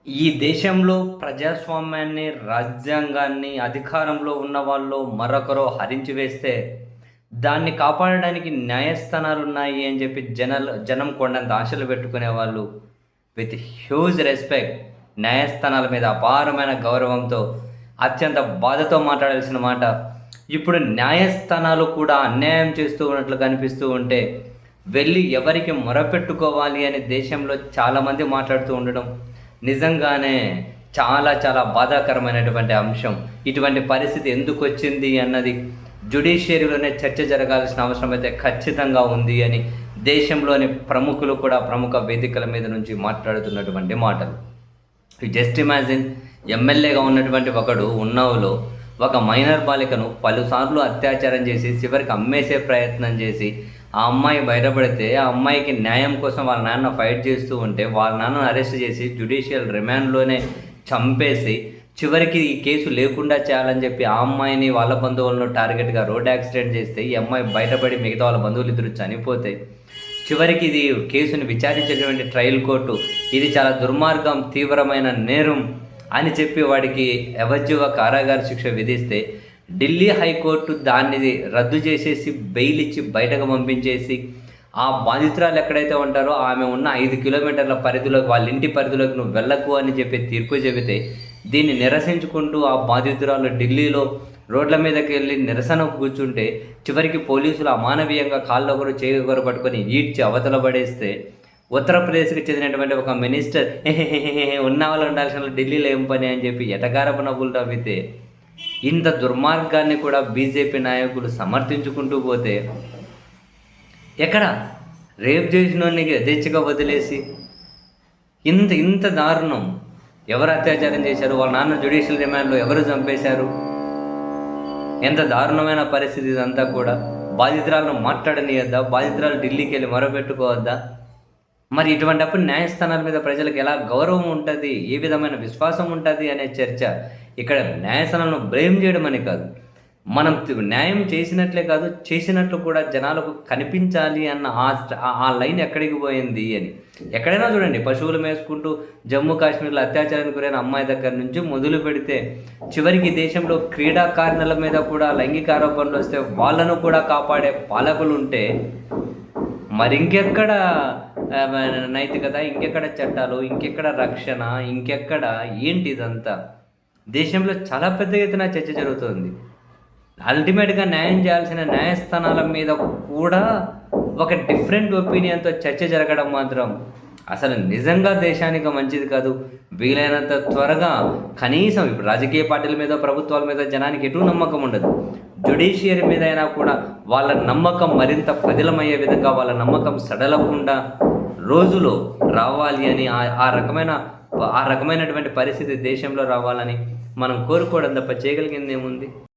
ఈ దేశంలో ప్రజాస్వామ్యాన్ని, రాజ్యాంగాన్ని అధికారంలో ఉన్నవాళ్ళు మరొకరు హరించి వేస్తే, దాన్ని కాపాడడానికి న్యాయస్థానాలున్నాయి అని చెప్పి జనం కొండంత ఆశలు పెట్టుకునేవాళ్ళు విత్ హ్యూజ్ రెస్పెక్ట్ న్యాయస్థానాల మీద అపారమైన గౌరవంతో, అత్యంత బాధతో మాట్లాడాల్సిన మాట, ఇప్పుడు న్యాయస్థానాలు కూడా అన్యాయం చేస్తూ ఉన్నట్లు కనిపిస్తూ ఉంటే, వెళ్ళి ఎవరికి మొరపెట్టుకోవాలి అని దేశంలో చాలామంది మాట్లాడుతూ ఉండడం నిజంగానే చాలా చాలా బాధాకరమైనటువంటి అంశం. ఇటువంటి పరిస్థితి ఎందుకు వచ్చింది అన్నది జ్యుడిషియరీలోనే చర్చ జరగాల్సిన అవసరం అయితే ఖచ్చితంగా ఉంది అని దేశంలోని ప్రముఖులు కూడా ప్రముఖ వేదికల మీద నుంచి మాట్లాడుతున్నటువంటి మాటలు. జస్ట్ ఇమాజిన్, ఎమ్మెల్యేగా ఉన్నటువంటి ఒకడు ఉన్నవులో ఒక మైనర్ బాలికను పలుసార్లు అత్యాచారం చేసి చివరికి అమ్మేసే ప్రయత్నం చేసి ఆ అమ్మాయి బయటపడితే ఆ అమ్మాయికి న్యాయం కోసం వాళ్ళ నాన్న ఫైట్ చేస్తూ ఉంటే వాళ్ళ నాన్నను అరెస్ట్ చేసి జ్యుడిషియల్ రిమాండ్లోనే చంపేసి చివరికి ఈ కేసు లేకుండా చేయాలని చెప్పి ఆ అమ్మాయిని వాళ్ళ బంధువులను టార్గెట్గా రోడ్ యాక్సిడెంట్ చేస్తే ఈ అమ్మాయి బయటపడి మిగతా వాళ్ళ బంధువులు ఇద్దరు చనిపోతే చివరికి ఇది కేసుని విచారించేటువంటి ట్రయల్ కోర్టు ఇది చాలా దుర్మార్గం, తీవ్రమైన నేరం అని చెప్పి వాడికి యావజ్జీవ కారాగార శిక్ష విధిస్తే ఢిల్లీ హైకోర్టు దాన్ని రద్దు చేసేసి బెయిల్ ఇచ్చి బయటకు పంపించేసి ఆ బాధితురాలు ఎక్కడైతే ఉంటారో ఆమె ఉన్న 5 కిలోమీటర్ల పరిధిలోకి, వాళ్ళ ఇంటి పరిధిలోకి నువ్వు వెళ్ళకు అని చెప్పి తీర్పు చెబితే దీన్ని నిరసించుకుంటూ ఆ బాధితురాలు ఢిల్లీలో రోడ్ల మీదకి వెళ్ళి నిరసన కూర్చుంటే చివరికి పోలీసులు అమానవీయంగా కాళ్ళొకరు చేయొకరు పట్టుకొని ఈడ్చి అవతల పడేస్తే ఉత్తరప్రదేశ్కి చెందినటువంటి ఒక మినిస్టర్ ఉన్న వాళ్ళు ఉండాల్సిన ఢిల్లీలో ఏం పని అని చెప్పి ఎటకారపు నవ్వులు నవ్వితే ఇంత దుర్మార్గాన్ని కూడా బీజేపీ నాయకులు సమర్థించుకుంటూ పోతే ఎక్కడ రేప్ చేసినోడిని యథేచ్ఛగా వదిలేసి ఇంత దారుణం, ఎవరు అత్యాచారం చేశారు, వాళ్ళ నాన్న జ్యుడిషియల్ రిమాండ్లో ఎవరు చంపేశారు, ఎంత దారుణమైన పరిస్థితి ఇదంతా కూడా. బాధితురాలను మాట్లాడనియద్దా, బాధితురాలు ఢిల్లీకి వెళ్ళి మొరపెట్టుకోవద్దా? మరి ఇటువంటిప్పుడు న్యాయస్థానాల మీద ప్రజలకు ఎలా గౌరవం ఉంటుంది, ఏ విధమైన విశ్వాసం ఉంటుంది అనే చర్చ. ఇక్కడ న్యాయస్థానాలను బ్లేమ్ చేయడం అని కాదు, మనం న్యాయం చేసినట్లే కాదు చేసినట్లు కూడా జనాలకు కనిపించాలి అన్న ఆ లైన్ ఎక్కడికి పోయింది అని. ఎక్కడైనా చూడండి, పశువులు మేసుకుంటూ జమ్మూ కాశ్మీర్లో అత్యాచారానికి గురైన అమ్మాయి దగ్గర నుంచి మొదలు పెడితే చివరికి దేశంలో క్రీడాకారుల మీద కూడా లైంగిక ఆరోపణలు వస్తే వాళ్ళను కూడా కాపాడే పాలకులు ఉంటే మరి ఇంకెక్కడ నైతికత, ఇంకెక్కడ చట్టాలు, ఇంకెక్కడ రక్షణ, ఇంకెక్కడ ఏంటి ఇదంతా? దేశంలో చాలా పెద్ద ఎత్తున చర్చ జరుగుతుంది. అల్టిమేట్గా న్యాయం చేయాల్సిన న్యాయస్థానాల మీద కూడా ఒక డిఫరెంట్ ఒపీనియన్తో చర్చ జరగడం మాత్రం అసలు నిజంగా దేశానికి మంచిది కాదు. వీలైనంత త్వరగా కనీసం ఇప్పుడు రాజకీయ పార్టీల మీద, ప్రభుత్వాల మీద జనానికి ఎటు నమ్మకం ఉండదు. జ్యుడిషియరీ మీద అయినా కూడా వాళ్ళ నమ్మకం మరింత పదిలమయ్యే విధంగా, వాళ్ళ నమ్మకం సడలకుండా రోజులో రావాలి అని ఆ రకమైనటువంటి పరిస్థితి దేశంలో రావాలని మనం కోరుకోవడం తప్ప చేయగలిగింది ఏముంది?